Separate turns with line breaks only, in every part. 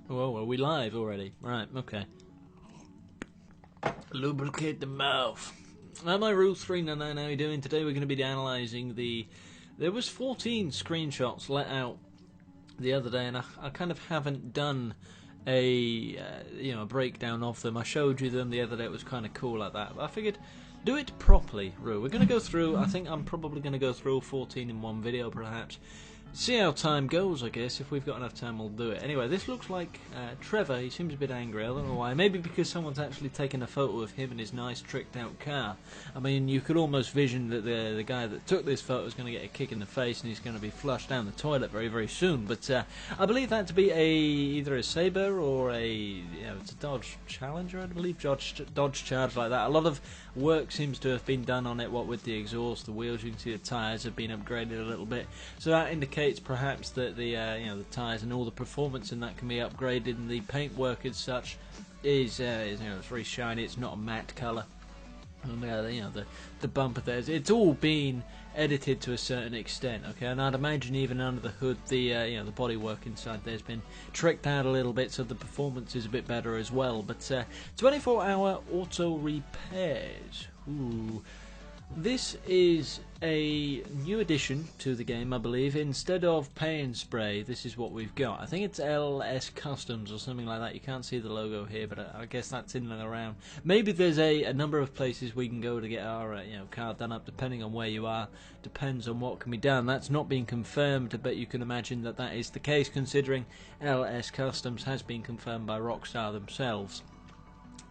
Oh, are we live already? Right, okay. Lubricate the mouth. My Rule 399, how are you doing? Today we're going to be analysing the... There was 14 screenshots let out the other day, and I kind of haven't done a a breakdown of them. I showed you them the other day, it was kind of cool like that. But I figured, do it properly, Rue. We're going to go through, I think I'm probably going to go through all 14 in one video perhaps. See how time goes, I guess. If we've got enough time, we'll do it. Anyway, this looks like Trevor. He seems a bit angry. I don't know why. Maybe because someone's actually taken a photo of him in his nice, tricked-out car. I mean, you could almost vision that the guy that took this photo is going to get a kick in the face and he's going to be flushed down the toilet very, very soon. But I believe that to be either a Sabre or it's a Dodge Challenger, I believe. Dodge Charge like that. A lot of work seems to have been done on it, what with the exhaust, the wheels. You can see the tyres have been upgraded a little bit. So that indicates perhaps that the the tyres and all the performance in that can be upgraded, and the paintwork as such is it's very shiny. It's not a matte colour. And the bumper there, it's all been edited to a certain extent. Okay, and I'd imagine even under the hood, the the bodywork inside there's been tricked out a little bit, so the performance is a bit better as well. But 24-hour auto repairs. Ooh. This is a new addition to the game, I believe. Instead of pay and spray, this is what we've got. I think it's LS Customs or something like that. You can't see the logo here, but I guess that's in and around. Maybe there's a number of places we can go to get our car done up, depending on where you are. Depends on what can be done. That's not been confirmed, but you can imagine that that is the case, considering LS Customs has been confirmed by Rockstar themselves.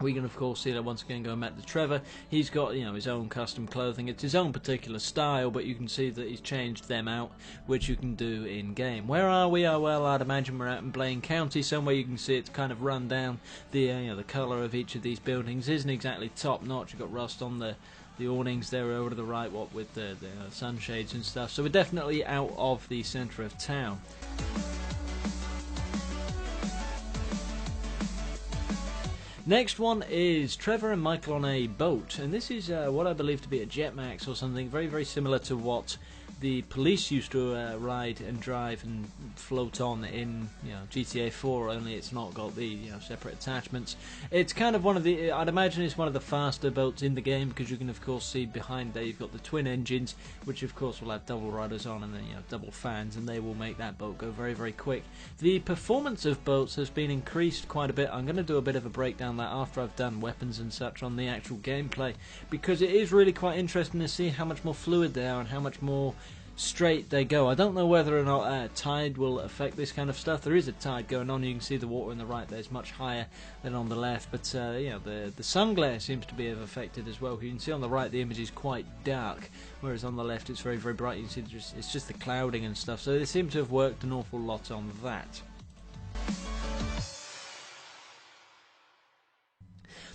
We can of course see that once again going back to Trevor. He's got his own custom clothing. It's his own particular style, but you can see that he's changed them out, which you can do in game. Where are we? Oh well, I'd imagine we're out in Blaine County somewhere. You can see it's kind of run down. The colour of each of these buildings isn't exactly top notch. You've got rust on the awnings there over to the right, what with the sunshades and stuff. So we're definitely out of the centre of town. Next one is Trevor and Michael on a boat, and this is what I believe to be a Jetmax or something very, very similar to what the police used to ride and drive and float on in GTA 4, only it's not got the separate attachments. It's kind of one of the, I'd imagine it's one of the faster boats in the game, because you can of course see behind there you've got the twin engines, which of course will have double rudders on and then double fans, and they will make that boat go very, very quick. The performance of boats has been increased quite a bit. I'm going to do a bit of a breakdown that after I've done weapons and such on the actual gameplay, because it is really quite interesting to see how much more fluid they are and how much more straight they go. I don't know whether or not tide will affect this kind of stuff. There is a tide going on. You can see the water on the right there is much higher than on the left, but the sun glare seems to be affected as well. You can see on the right the image is quite dark, whereas on the left it's very, very bright. You can see it's just the clouding and stuff, so they seem to have worked an awful lot on that.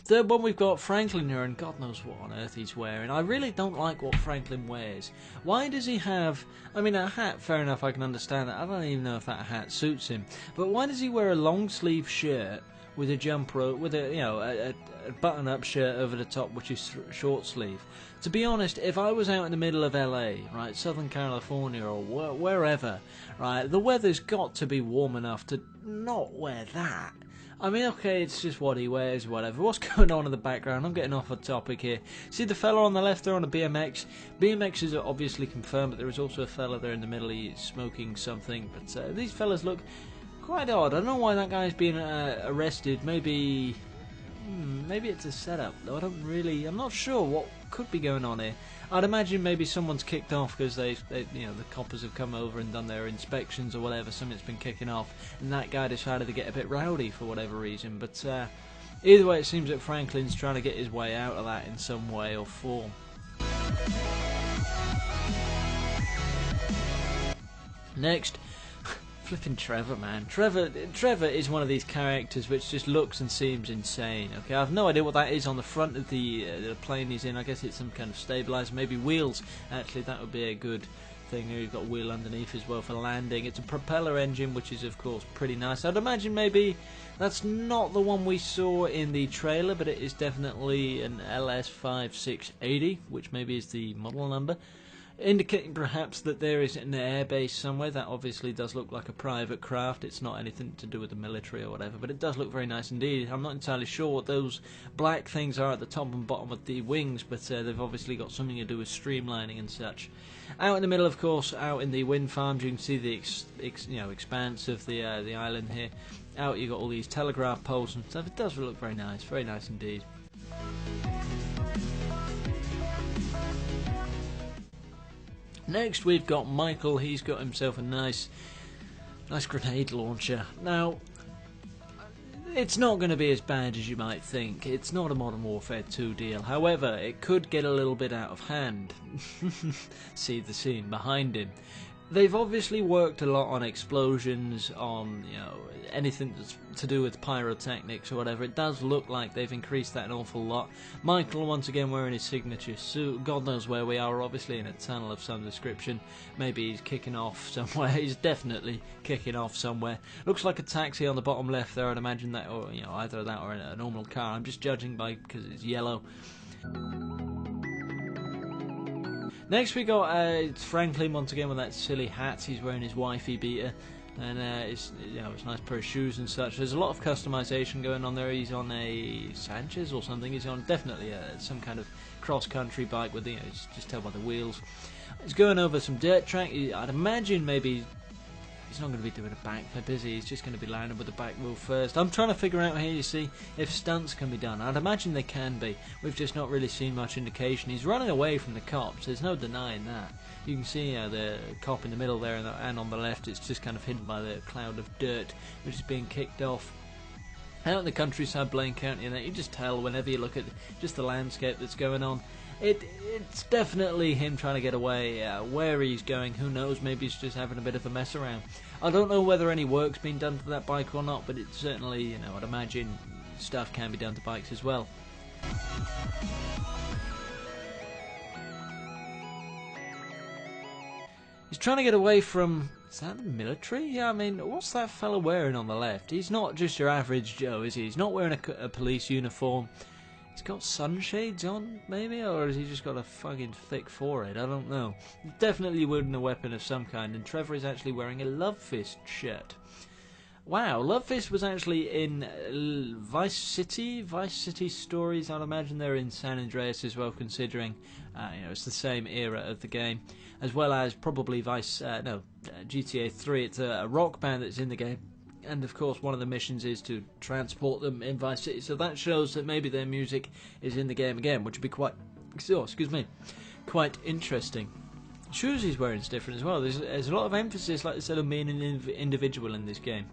Third one, we've got Franklin here, and God knows what on earth he's wearing. I really don't like what Franklin wears. Why does he have... I mean, a hat, fair enough, I can understand that. I don't even know if that hat suits him. But why does he wear a long-sleeve shirt with a jumper, with a button-up shirt over the top, which is short sleeve? To be honest, if I was out in the middle of LA, right, Southern California or wherever, right, the weather's got to be warm enough to not wear that. I mean, okay, it's just what he wears, whatever. What's going on in the background? I'm getting off a topic here. See the fella on the left there on a BMX? BMX is obviously confirmed, but there is also a fella there in the middle. He's smoking something, but these fellas look quite odd. I don't know why that guy's been arrested. Maybe it's a setup, though. I'm not sure what could be going on here. I'd imagine maybe someone's kicked off because the coppers have come over and done their inspections or whatever. Something's been kicking off, and that guy decided to get a bit rowdy for whatever reason. But either way, it seems that Franklin's trying to get his way out of that in some way or form. Next, flipping Trevor, man. Trevor is one of these characters which just looks and seems insane. Okay, I have no idea what that is on the front of the plane he's in. I guess it's some kind of stabilizer, maybe wheels. Actually, that would be a good thing. Here you've got a wheel underneath as well for landing. It's a propeller engine, which is of course pretty nice. I'd imagine maybe that's not the one we saw in the trailer, but it is definitely an LS5680, which maybe is the model number. indicating perhaps that there is an airbase somewhere. That obviously does look like a private craft. It's not anything to do with the military or whatever, but it does look very nice indeed. I'm not entirely sure what those black things are at the top and bottom of the wings, but they've obviously got something to do with streamlining and such. Out in the middle, of course, out in the wind farms, you can see the expanse of the island here. Out you got all these telegraph poles and stuff. It does look very nice indeed. Next we've got Michael. He's got himself a nice grenade launcher. Now, it's not going to be as bad as you might think. It's not a Modern Warfare 2 deal. However, it could get a little bit out of hand. See the scene behind him. They've obviously worked a lot on explosions, on anything that's to do with pyrotechnics or whatever. It does look like they've increased that an awful lot. Michael once again wearing his signature suit. God knows where we are, obviously in a tunnel of some description. Maybe he's kicking off somewhere. He's definitely kicking off somewhere. Looks like a taxi on the bottom left there. I'd imagine that, or either that or a normal car. I'm just judging because it's yellow. Next we got Franklin once again with that silly hat. He's wearing his wifey beater, and it's it's a nice pair of shoes and such. There's a lot of customization going on there. He's on a Sanchez or something. He's on definitely some kind of cross-country bike with just tell by the wheels. He's going over some dirt track. I'd imagine maybe he's not going to be doing a backflip, is he? He's just going to be landing with the back wheel first. I'm trying to figure out here, you see, if stunts can be done. I'd imagine they can be. We've just not really seen much indication. He's running away from the cops. There's no denying that. You can see the cop in the middle there and on the left. It's just kind of hidden by the cloud of dirt, which is being kicked off. Out in the countryside, Blaine County, and you just tell whenever you look at just the landscape that's going on. It's definitely him trying to get away. Where he's going, who knows? Maybe he's just having a bit of a mess around. I don't know whether any work's been done to that bike or not, but it's certainly, I'd imagine stuff can be done to bikes as well. He's trying to get away from... Is that the military? Yeah, I mean, what's that fella wearing on the left? He's not just your average Joe, is he? He's not wearing a police uniform. He's got sunshades on, maybe? Or has he just got a fucking thick forehead? I don't know. He's definitely wielding a weapon of some kind, and Trevor is actually wearing a Love Fist shirt. Wow, Love Fist was actually in Vice City Stories. I'd imagine they're in San Andreas as well, considering it's the same era of the game, as well as probably GTA 3. It's a rock band that's in the game, and of course one of the missions is to transport them in Vice City. So that shows that maybe their music is in the game again, which would be quite interesting. Shoes he's wearing is different as well. There's a lot of emphasis, like I said, on being an individual in this game.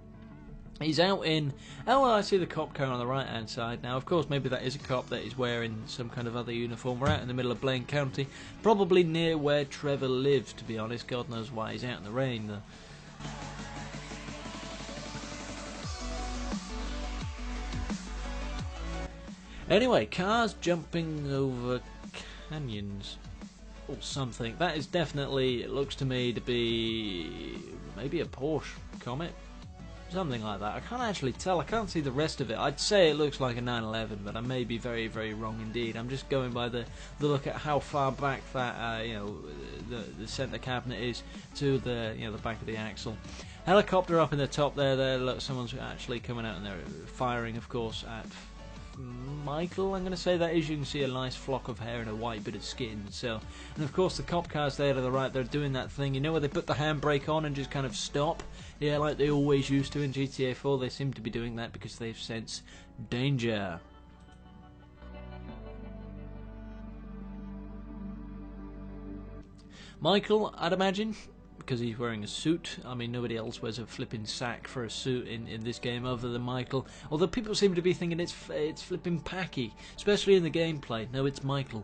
He's out in... Oh, well, I see the cop car on the right-hand side now. Of course, maybe that is a cop that is wearing some kind of other uniform. We're out in the middle of Blaine County, probably near where Trevor lives, to be honest. God knows why he's out in the rain, though. Anyway, cars jumping over canyons or something. That is definitely, it looks to me to be maybe a Porsche Comet. Something like that. I can't actually tell. I can't see the rest of it. I'd say it looks like a 911, but I may be very, very wrong indeed. I'm just going by the look at how far back that the centre cabinet is to the the back of the axle. Helicopter up in the top there. Look, someone's actually coming out and they're firing, of course, at Michael. I'm going to say that is. You can see a nice flock of hair and a white bit of skin. So, and of course the cop cars there to the right. They're doing that thing. You know where they put the handbrake on and just kind of stop. Yeah, like they always used to in GTA 4, they seem to be doing that because they've sensed danger. Michael, I'd imagine, because he's wearing a suit. I mean, nobody else wears a flipping sack for a suit in this game other than Michael. Although people seem to be thinking it's flipping Packy, especially in the gameplay. No, it's Michael.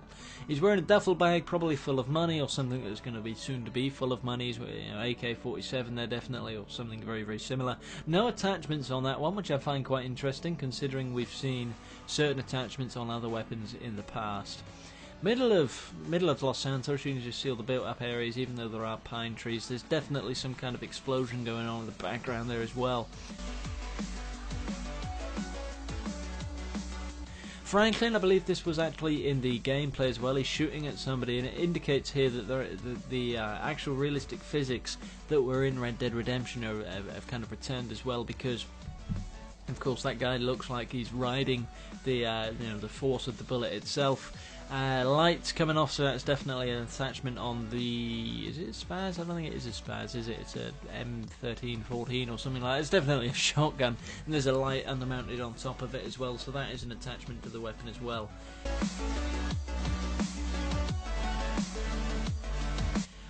He's wearing a duffel bag, probably full of money, or something that's going to be soon to be full of money. He's AK-47 there, definitely, or something very, very similar. No attachments on that one, which I find quite interesting, considering we've seen certain attachments on other weapons in the past. Middle of Los Santos, you can just see all the built-up areas, even though there are pine trees. There's definitely some kind of explosion going on in the background there as well. Franklin, I believe this was actually in the gameplay as well. He's shooting at somebody, and it indicates here that the actual realistic physics that were in Red Dead Redemption have kind of returned as well, because of course that guy looks like he's riding the the force of the bullet itself. Lights coming off, so that's definitely an attachment on the... Is it a Spaz? I don't think it is a Spaz, is it? It's a M1314 or something like that. It's definitely a shotgun, and there's a light undermounted on top of it as well, so that is an attachment to the weapon as well.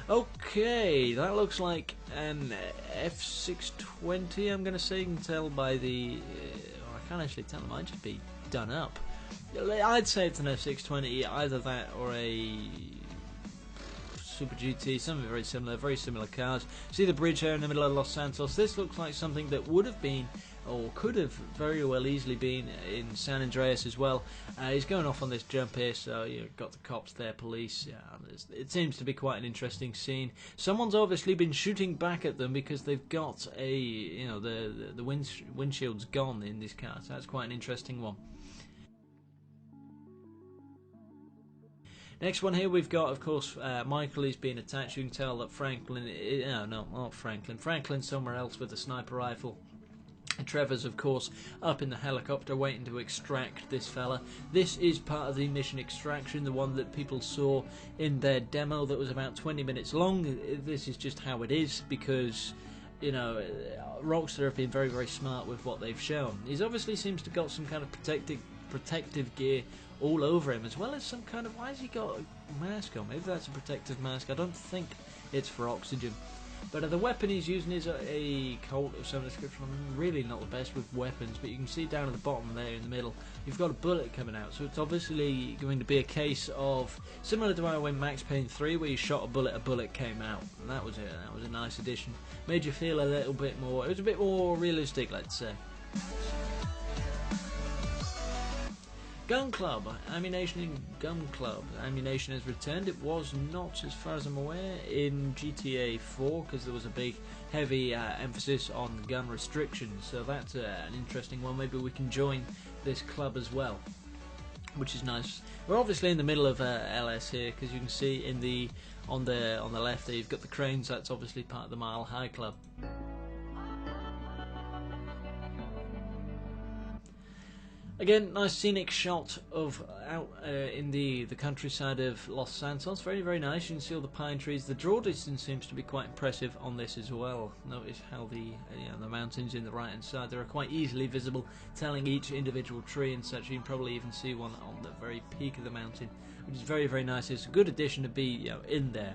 Okay, that looks like an F620, I'm going to say. You can tell by the... I can't actually tell, it might just be done up. I'd say it's an F620, either that or a Super GT, something very similar cars. See the bridge here in the middle of Los Santos? This looks like something that would have been, or could have very well easily been, in San Andreas as well. He's going off on this jump here, so you've got the cops there, police. Yeah, it seems to be quite an interesting scene. Someone's obviously been shooting back at them because they've got a, the windshield's gone in this car, so that's quite an interesting one. Next one here, we've got, of course, Michael is being attacked. You can tell that Franklin... No, not Franklin. Franklin's somewhere else with a sniper rifle. And Trevor's, of course, up in the helicopter waiting to extract this fella. This is part of the mission extraction, the one that people saw in their demo that was about 20 minutes long. This is just how it is, because... Rockstar have been very, very smart with what they've shown. He's obviously seems to have got some kind of protective gear all over him, as well as some kind of... Why has he got a mask on? Maybe that's a protective mask. I don't think it's for oxygen. But the weapon he's using is a Colt of some description. I'm really not the best with weapons, but you can see down at the bottom there in the middle, you've got a bullet coming out. So it's obviously going to be a case of, similar to when Max Payne 3, where you shot a bullet came out. And that was it. That was a nice addition. Made you feel a little bit more... It was a bit more realistic, let's say. Gun Club, Gun Club. Ammunition has returned. It was not, as far as I'm aware, in GTA 4, because there was a big, heavy emphasis on gun restrictions. So that's an interesting one. Maybe we can join this club as well, which is nice. We're obviously in the middle of LS here, because you can see on the left there, you've got the cranes. That's obviously part of the Mile High Club. Again, nice scenic shot of out in the countryside of Los Santos. Very, very nice. You can see all the pine trees. The draw distance seems to be quite impressive on this as well. Notice how the mountains in the right hand side, they're quite easily visible, telling each individual tree and such. You can probably even see one on the very peak of the mountain, which is very, very nice. It's a good addition to be in there.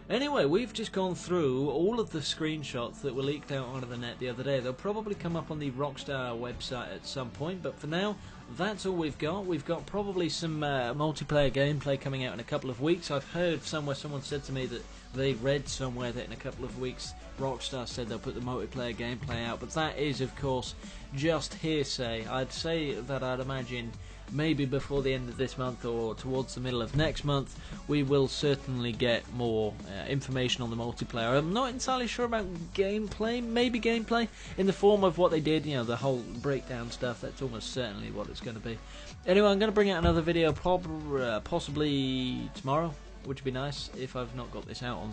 Anyway, we've just gone through all of the screenshots that were leaked out onto the net the other day. They'll probably come up on the Rockstar website at some point, but for now, that's all we've got. We've got probably some multiplayer gameplay coming out in a couple of weeks. I've heard somewhere, someone said to me that they read somewhere that in a couple of weeks Rockstar said they'll put the multiplayer gameplay out, but that is, of course, just hearsay. I'd say that I'd imagine maybe before the end of this month or towards the middle of next month, we will certainly get more information on the multiplayer. I'm not entirely sure about gameplay, maybe gameplay in the form of what they did, the whole breakdown stuff. That's almost certainly what it's going to be. Anyway, I'm going to bring out another video possibly tomorrow, which would be nice if I've not got this out on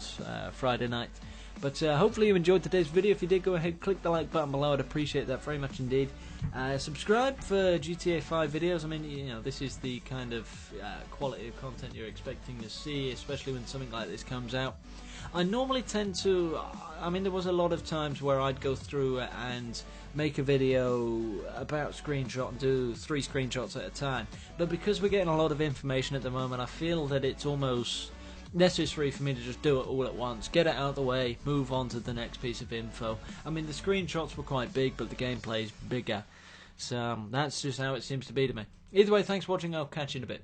Friday night. But hopefully you enjoyed today's video. If you did, go ahead, click the like button below. I'd appreciate that very much indeed. Subscribe for GTA 5 videos. This is the kind of quality of content you're expecting to see, especially when something like this comes out. I normally tend to... there was a lot of times where I'd go through and make a video about screenshot and do 3 screenshots at a time. But because we're getting a lot of information at the moment, I feel that it's almost necessary for me to just do it all at once, get it out of the way, move on to the next piece of info. The screenshots were quite big, but the gameplay is bigger. So that's just how it seems to be to me. Either way, thanks for watching. I'll catch you in a bit.